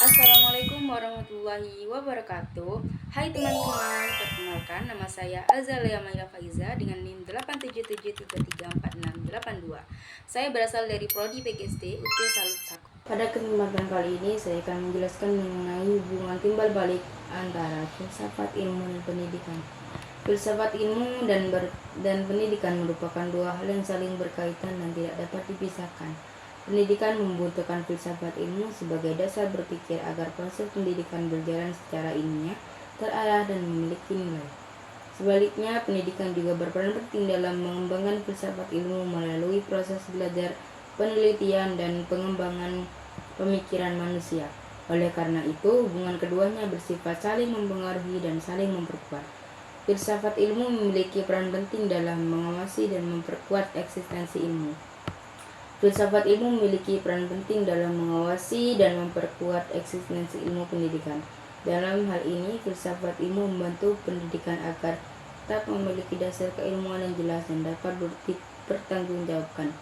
Assalamualaikum warahmatullahi wabarakatuh. Hai teman-teman, perkenalkan nama saya Azalia Maya Faiza dengan NIM 877334682. Saya berasal dari Prodi PGSD UT Salut Sako. Pada kesempatan kali ini saya akan menjelaskan mengenai hubungan timbal balik antara filsafat ilmu dan pendidikan. Filsafat ilmu dan pendidikan merupakan dua hal yang saling berkaitan dan tidak dapat dipisahkan. Pendidikan membutuhkan filsafat ilmu sebagai dasar berpikir agar proses pendidikan berjalan secara ilmiah, terarah, dan memiliki nilai. Sebaliknya, pendidikan juga berperan penting dalam mengembangkan filsafat ilmu melalui proses belajar, penelitian, dan pengembangan pemikiran manusia. Oleh karena itu, hubungan keduanya bersifat saling mempengaruhi dan saling memperkuat. Filsafat ilmu memiliki peran penting dalam mengawasi dan memperkuat eksistensi ilmu. Filsafat ilmu memiliki peran penting dalam mengawasi dan memperkuat eksistensi ilmu pendidikan. Dalam hal ini, filsafat ilmu membantu pendidikan agar tetap memiliki dasar keilmuan yang jelas dan dapat dipertanggungjawabkan.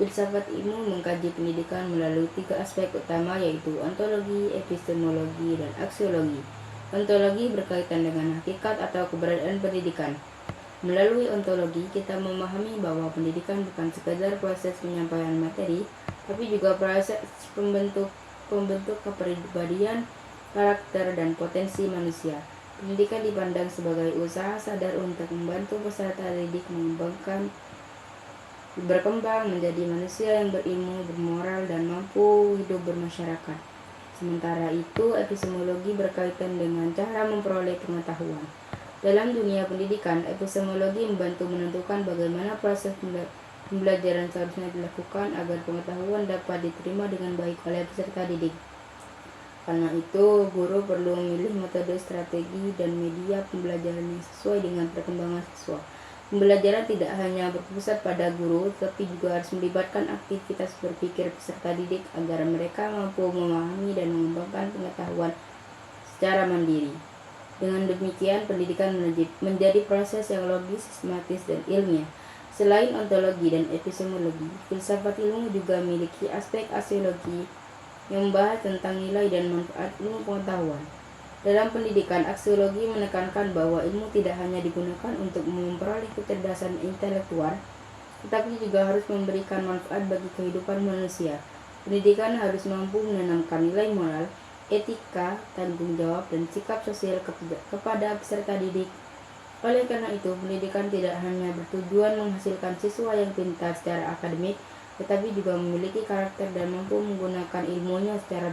Filsafat ilmu mengkaji pendidikan melalui tiga aspek utama, yaitu ontologi, epistemologi, dan aksiologi. Ontologi berkaitan dengan hakikat atau keberadaan pendidikan. Melalui ontologi, kita memahami bahwa pendidikan bukan sekadar proses penyampaian materi, tapi juga proses pembentuk kepribadian, karakter, dan potensi manusia. Pendidikan dipandang sebagai usaha sadar untuk membantu peserta didik berkembang menjadi manusia yang berilmu, bermoral, dan mampu hidup bermasyarakat. Sementara itu, epistemologi berkaitan dengan cara memperoleh pengetahuan. Dalam dunia pendidikan, epistemologi membantu menentukan bagaimana proses pembelajaran seharusnya dilakukan agar pengetahuan dapat diterima dengan baik oleh peserta didik. Karena itu, guru perlu memilih metode, strategi, dan media pembelajaran yang sesuai dengan perkembangan siswa. Pembelajaran tidak hanya berpusat pada guru, tapi juga harus melibatkan aktivitas berpikir peserta didik agar mereka mampu memahami dan mengembangkan pengetahuan secara mandiri. Dengan demikian, pendidikan menjadi proses yang logis, sistematis, dan ilmiah. Selain ontologi dan epistemologi, filsafat ilmu juga memiliki aspek aksiologi yang membahas tentang nilai dan manfaat ilmu pengetahuan. Dalam pendidikan, aksiologi menekankan bahwa ilmu tidak hanya digunakan untuk memperoleh kecerdasan intelektual, tetapi juga harus memberikan manfaat bagi kehidupan manusia. Pendidikan harus mampu menanamkan nilai moral, etika, tanggung jawab, dan sikap sosial kepada peserta didik. Oleh karena itu, pendidikan tidak hanya bertujuan menghasilkan siswa yang pintar secara akademik, tetapi juga memiliki karakter dan mampu menggunakan ilmunya secara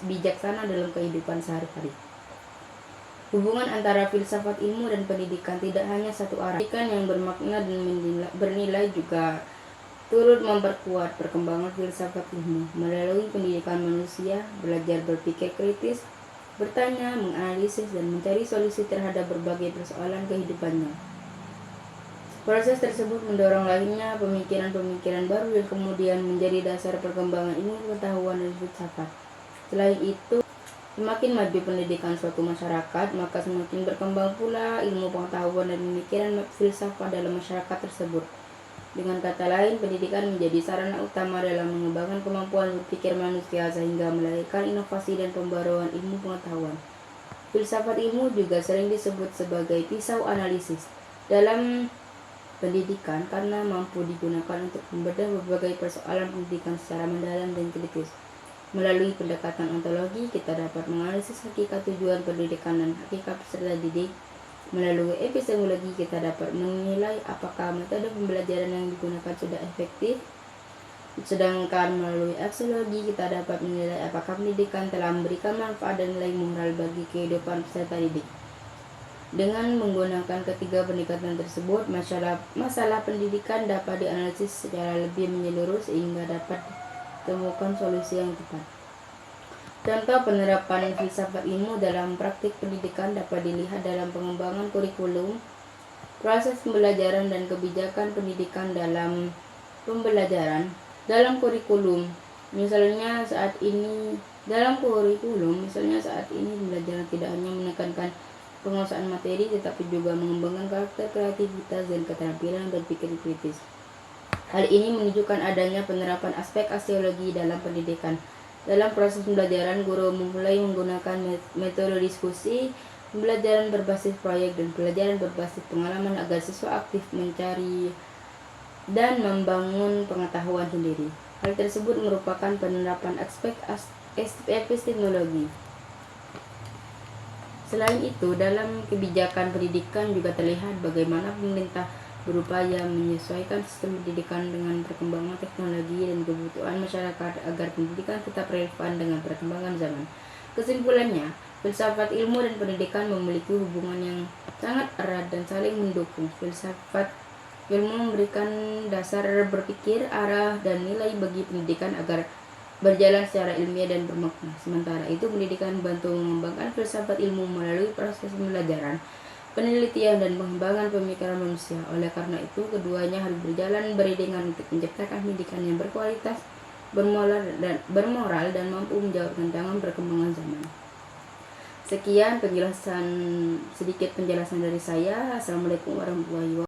bijaksana dalam kehidupan sehari-hari. Hubungan antara filsafat ilmu dan pendidikan tidak hanya satu arah. Pendidikan yang bermakna dan bernilai juga turut memperkuat perkembangan filsafat ilmu. Melalui pendidikan manusia belajar berpikir kritis, bertanya, menganalisis, dan mencari solusi terhadap berbagai persoalan kehidupannya. Proses tersebut mendorong lahirnya pemikiran-pemikiran baru yang kemudian menjadi dasar perkembangan ilmu pengetahuan dan filsafat. Selain itu, semakin maju pendidikan suatu masyarakat, maka semakin berkembang pula ilmu pengetahuan dan pemikiran filsafat dalam masyarakat tersebut. Dengan kata lain, pendidikan menjadi sarana utama dalam mengembangkan kemampuan berpikir manusia sehingga melahirkan inovasi dan pembaruan ilmu pengetahuan. Filsafat ilmu juga sering disebut sebagai pisau analisis dalam pendidikan karena mampu digunakan untuk membedah berbagai persoalan pendidikan secara mendalam dan kritis. Melalui pendekatan ontologi, kita dapat menganalisis hakikat tujuan pendidikan dan hakikat peserta didik. Melalui epistemologi, kita dapat menilai apakah metode pembelajaran yang digunakan sudah efektif. Sedangkan melalui aksiologi, kita dapat menilai apakah pendidikan telah memberikan manfaat dan nilai moral bagi kehidupan peserta didik. Dengan menggunakan ketiga pendekatan tersebut, masalah pendidikan dapat dianalisis secara lebih menyeluruh sehingga dapat ditemukan solusi yang tepat. Contoh penerapan filsafat ilmu dalam praktik pendidikan dapat dilihat dalam pengembangan kurikulum, proses pembelajaran, dan kebijakan pendidikan dalam pembelajaran. Dalam kurikulum, misalnya saat ini pembelajaran tidak hanya menekankan penguasaan materi, tetapi juga mengembangkan karakter, kreativitas, dan keterampilan berpikir kritis. Hal ini menunjukkan adanya penerapan aspek aksiologi dalam pendidikan. Dalam proses pembelajaran, guru mulai menggunakan metode diskusi, pembelajaran berbasis proyek, dan pelajaran berbasis pengalaman agar siswa aktif mencari dan membangun pengetahuan sendiri. Hal tersebut merupakan penerapan aspek epistemologi. Selain itu, dalam kebijakan pendidikan juga terlihat bagaimana pemerintah berupaya menyesuaikan sistem pendidikan dengan perkembangan teknologi dan kebutuhan masyarakat agar pendidikan tetap relevan dengan perkembangan zaman. Kesimpulannya, filsafat ilmu dan pendidikan memiliki hubungan yang sangat erat dan saling mendukung. Filsafat ilmu memberikan dasar berpikir, arah, dan nilai bagi pendidikan agar berjalan secara ilmiah dan bermakna. Sementara itu, pendidikan membantu mengembangkan filsafat ilmu melalui proses pembelajaran, penelitian, dan pengembangan pemikiran manusia. Oleh karena itu, keduanya harus berjalan beriringan untuk menciptakan pendidikan yang berkualitas, bermoral, dan mampu menjawab tantangan perkembangan zaman. Sekian sedikit penjelasan dari saya. Assalamualaikum warahmatullahi wabarakatuh.